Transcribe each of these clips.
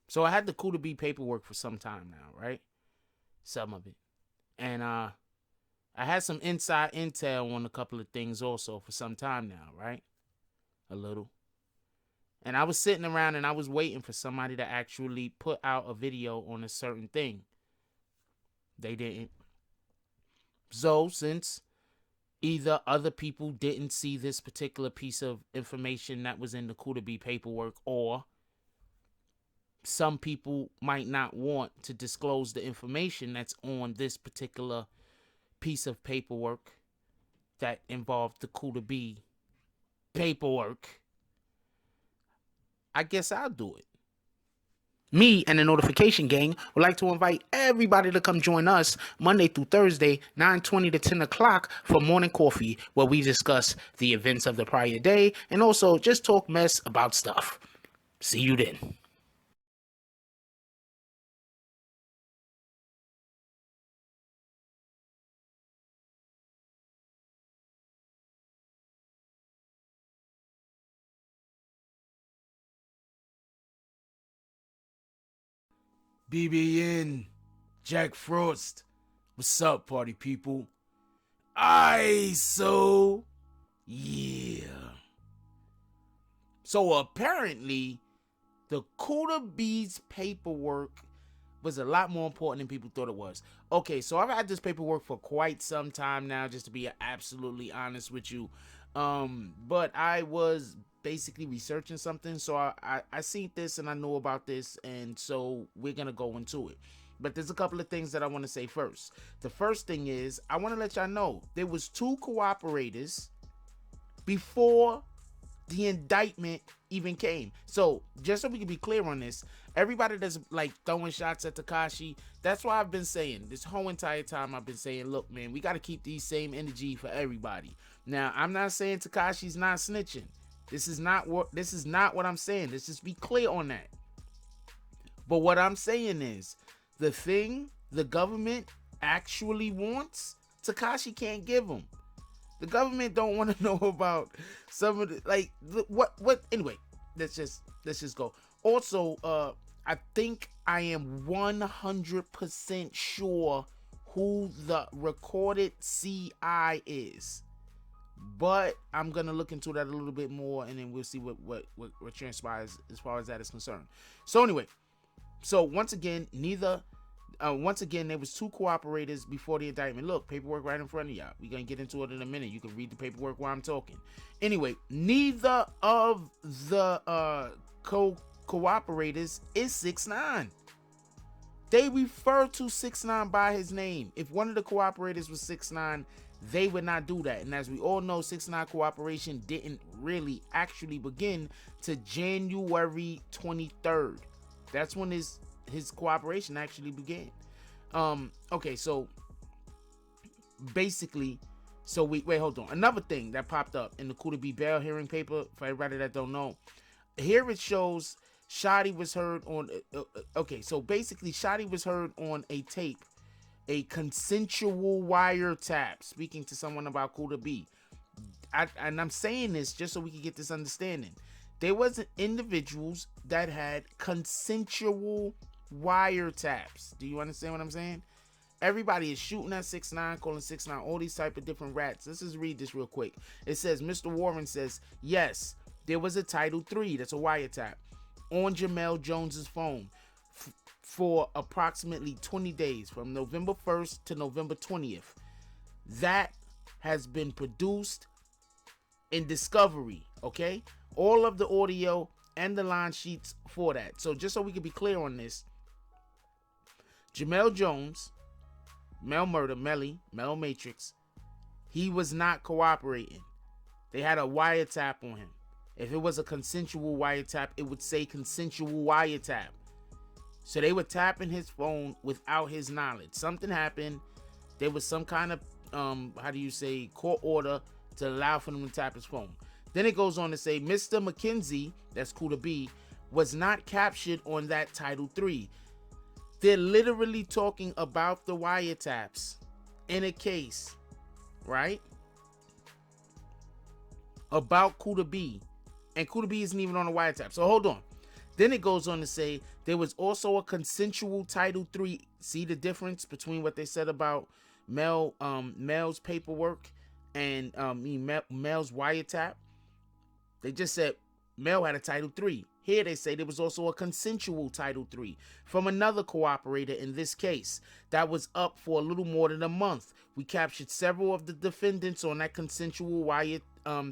So I had the Kuda B paperwork for some time now, right? Some of it. And I had some inside intel on a couple of things also for some time now, right? A little. And I was sitting around and I was waiting for somebody to actually put out a video on a certain thing. They didn't. So since either other people didn't see this particular piece of information that was in the Kuda B paperwork, or some people might not want to disclose the information that's on this particular piece of paperwork that involved the Kuda B paperwork, I guess I'll do it. Me and the Notification Gang would like to invite everybody to come join us Monday through Thursday, 9:20 to 10 o'clock for Morning Coffee, where we discuss the events of the prior day and also just talk mess about stuff. See you then. BBN, Jack Frost. What's up, party people? So yeah. So apparently, the Kuda B's paperwork was a lot more important than people thought it was. Okay, so I've had this paperwork for quite some time now, just to be absolutely honest with you. But I was basically researching something, so I seen this and I know about this, and so we're gonna go into it. But there's a couple of things that I want to say first. The first thing is, I want to let y'all know there was 2 cooperators before the indictment even came. So just so we can be clear on this, everybody that's like throwing shots at Tekashi, that's why I've been saying this whole entire time. I've been saying, look, man, we got to keep these same energy for everybody. Now, I'm not saying Tekashi's not snitching. This is not what I'm saying. Let's just be clear on that. But what I'm saying is, the thing the government actually wants, Tekashi can't give them. The government don't want to know about some of the, like, what anyway, let's just go. Also, I think I am 100% sure who the recorded CI is, but I'm gonna look into that a little bit more, and then we'll see what transpires as far as that is concerned. So anyway, so once again, there was 2 cooperators before the indictment. Look, paperwork right in front of y'all. We're going to get into it in a minute. You can read the paperwork while I'm talking. Anyway, neither of the cooperators is 6ix9ine. They refer to 6ix9ine by his name. If one of the cooperators was 6ix9ine, they would not do that. And as we all know, 6ix9ine cooperation didn't really actually begin to January 23rd. That's when his cooperation actually began. Okay, so basically, so wait, hold on. Another thing that popped up in the Kuda B bail hearing paper, for everybody that don't know, here it shows Shotti was heard on. Okay, so basically, Shotti was heard on a tape, a consensual wiretap, speaking to someone about Kuda B. And I'm saying this just so we can get this understanding. There was individuals that had consensual wiretaps. Do you understand what I'm saying? Everybody is shooting at 6ix9ine, calling 6ix9ine all these type of different rats. Let's just read this real quick. It says, Mr. Warren says, yes, there was a Title III, that's a wiretap, on Jamel Jones's phone for approximately 20 days, from November 1st to November 20th. That has been produced in discovery, okay? All of the audio and the line sheets for that. So just so we can be clear on this, Jamel Jones, Mel Murder, Mel Matrix, he was not cooperating. They had a wiretap on him. If it was a consensual wiretap, it would say consensual wiretap. So they were tapping his phone without his knowledge. Something happened. There was some kind of, court order to allow for them to tap his phone. Then it goes on to say, Mr. McKenzie, that's Kuda B, was not captured on that Title III. They're literally talking about the wiretaps in a case, right? About Kuda B. And Kuda B isn't even on the wiretap. So hold on. Then it goes on to say there was also a consensual Title III. See the difference between what they said about Mel's paperwork and Mel's wiretap? They just said Mel had a Title III. Here they say there was also a consensual Title III from another cooperator in this case that was up for a little more than a month. We captured several of the defendants on that consensual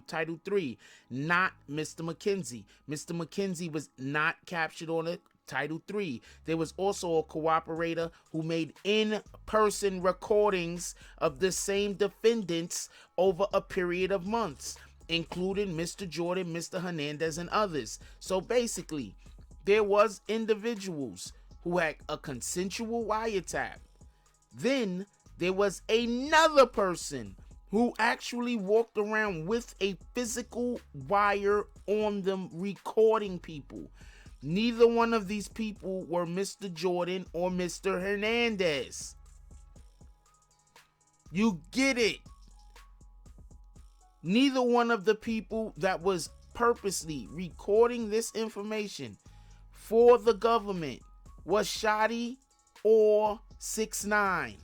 Title III, not Mr. McKenzie. Mr. McKenzie was not captured on a Title III. There was also a cooperator who made in-person recordings of the same defendants over a period of months, including Mr. Jordan, Mr. Hernandez, and others. So basically, there was individuals who had a consensual wiretap. Then there was another person who actually walked around with a physical wire on them recording people. Neither one of these people were Mr. Jordan or Mr. Hernandez. You get it? Neither one of the people that was purposely recording this information for the government was Shotti or 6ix9ine.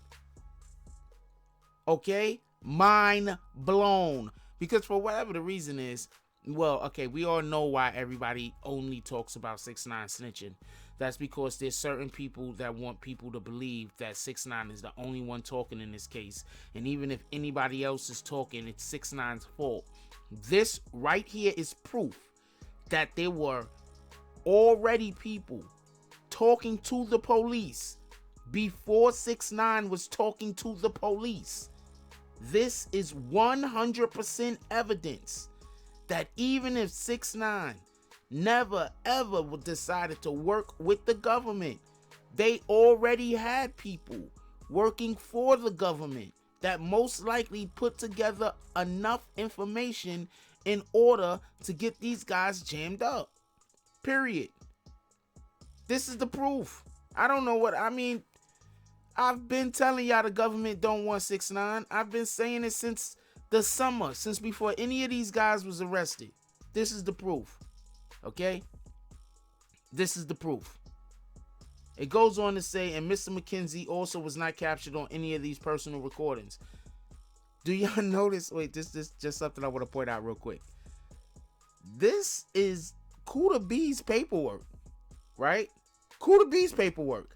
Okay? Mind blown. Because for whatever the reason is, well, okay, we all know why everybody only talks about 6ix9ine snitching. That's because there's certain people that want people to believe that 6ix9ine is the only one talking in this case. And even if anybody else is talking, it's 6ix9ine's fault. This right here is proof that there were already people talking to the police before 6ix9ine was talking to the police. This is 100% evidence that even if 6ix9ine never ever decided to work with the government, they already had people working for the government that most likely put together enough information in order to get these guys jammed up. Period. This is the proof. I don't know what I mean. I've been telling y'all the government don't want 6ix9ine. I've been saying it since the summer, since before any of these guys was arrested. This is the proof. Okay? This is the proof. It goes on to say, and Mr. McKenzie also was not captured on any of these personal recordings. Do y'all notice? Wait, this just something I want to point out real quick. This is Kuda B's paperwork, right? Kuda B's paperwork.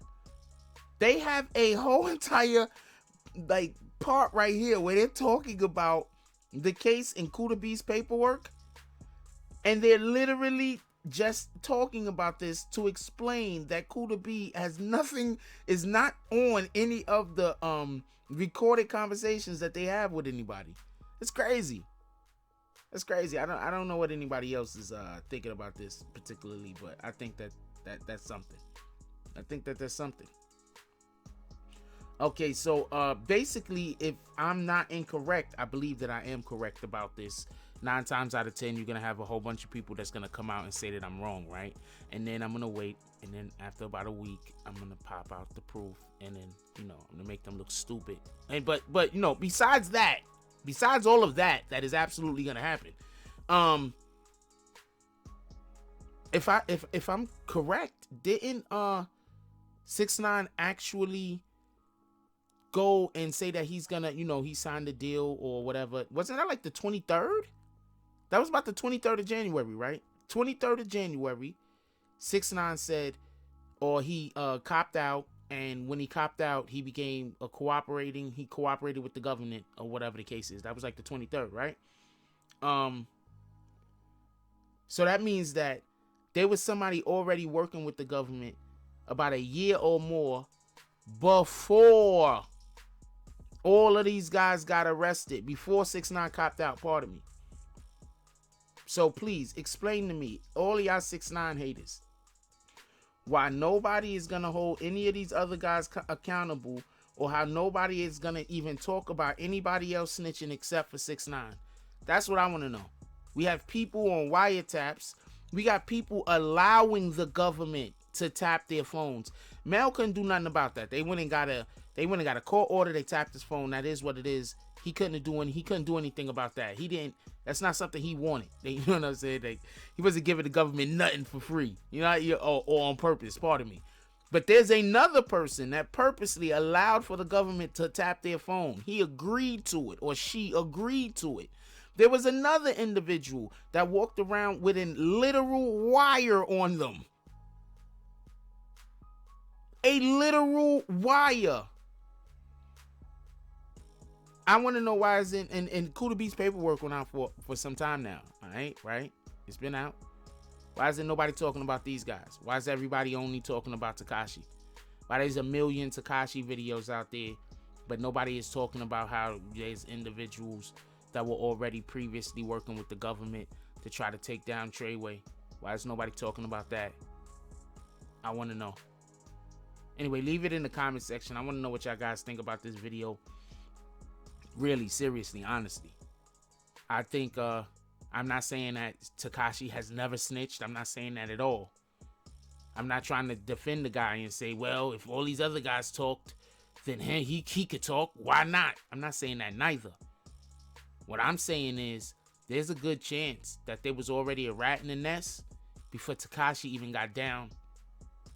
They have a whole entire part right here where they're talking about the case in Kuda B's paperwork, and they're literally just talking about this to explain that Kuda B is not on any of the recorded conversations that they have with anybody. It's crazy. It's crazy. I don't know what anybody else is thinking about this particularly, but I think that's something. I think that there's something. Okay, so basically, if I'm not incorrect, I believe that I am correct about this. 9 times out of 10, you're gonna have a whole bunch of people that's gonna come out and say that I'm wrong, right? And then I'm gonna wait, and then after about a week, I'm gonna pop out the proof, and then I'm gonna make them look stupid. And but besides all of that is absolutely gonna happen. If I'm correct, didn't 6ix9ine actually go and say that he's gonna, he signed a deal or whatever? Wasn't that like the 23rd? That was about the 23rd of January, right? 23rd of January, 6ix9ine said, or he copped out, and when he copped out, he became he cooperated with the government or whatever the case is. That was like the 23rd, right? So that means that there was somebody already working with the government about a year or more before all of these guys got arrested, before 6ix9ine copped out, pardon me. So please explain to me, all of y'all 6ix9ine haters, why nobody is going to hold any of these other guys accountable, or how nobody is going to even talk about anybody else snitching except for 6ix9ine. That's what I want to know. We have people on wiretaps. We got people allowing the government to tap their phones. Mel couldn't do nothing about that. They went and got a court order. They tapped his phone. That is what it is. He couldn't do anything about that. That's not something he wanted. You know what I'm saying? He wasn't giving the government nothing for free. You know, or on purpose, pardon me. But there's another person that purposely allowed for the government to tap their phone. He agreed to it, or she agreed to it. There was another individual that walked around with a literal wire on them. A literal wire. I want to know why is it, and Kuda Beatz paperwork went out for some time now. All right? It's been out. Why isn't nobody talking about these guys? Why is everybody only talking about Tekashi? Why there's a million Tekashi videos out there, but nobody is talking about how there's individuals that were already previously working with the government to try to take down Treyway? Why is nobody talking about that? I want to know. Anyway, leave it in the comment section. I want to know what y'all guys think about this video. Really, seriously, honestly. I think, I'm not saying that Tekashi has never snitched. I'm not saying that at all. I'm not trying to defend the guy and say, well, if all these other guys talked, then he could talk. Why not? I'm not saying that neither. What I'm saying is there's a good chance that there was already a rat in the nest before Tekashi even got down.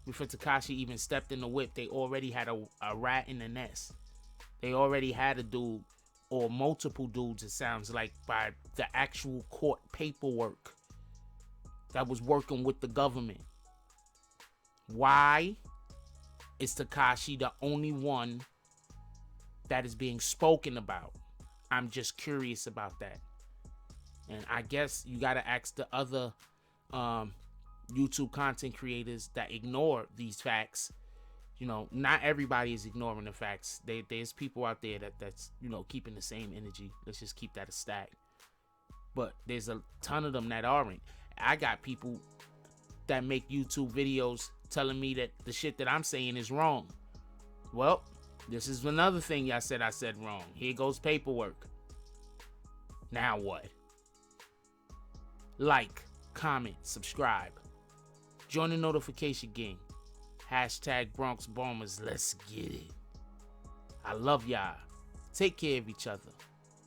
Before Tekashi even stepped in the whip, they already had a rat in the nest. They already had a dude, or multiple dudes, it sounds like, by the actual court paperwork that was working with the government. Why is Tekashi the only one that is being spoken about? I'm just curious about that. And I guess you got to ask the other YouTube content creators that ignore these facts. You know, not everybody is ignoring the facts. There's people out there that's, you know, keeping the same energy. Let's just keep that a stack. But there's a ton of them that aren't. I got people that make YouTube videos telling me that the shit that I'm saying is wrong. Well, this is another thing I said wrong. Here goes paperwork. Now what? Like, comment, subscribe. Join the notification gang. Hashtag Bronx Bombers. Let's get it. I love y'all. Take care of each other.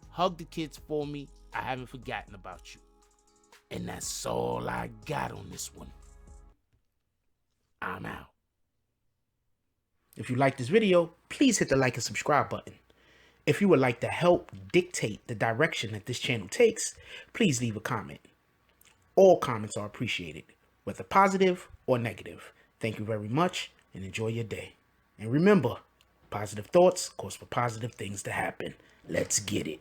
Hug the kids for me. I haven't forgotten about you. And that's all I got on this one. I'm out. If you like this video, please hit the like and subscribe button. If you would like to help dictate the direction that this channel takes, please leave a comment. All comments are appreciated, whether positive or negative. Thank you very much and enjoy your day. And remember, positive thoughts cause for positive things to happen. Let's get it.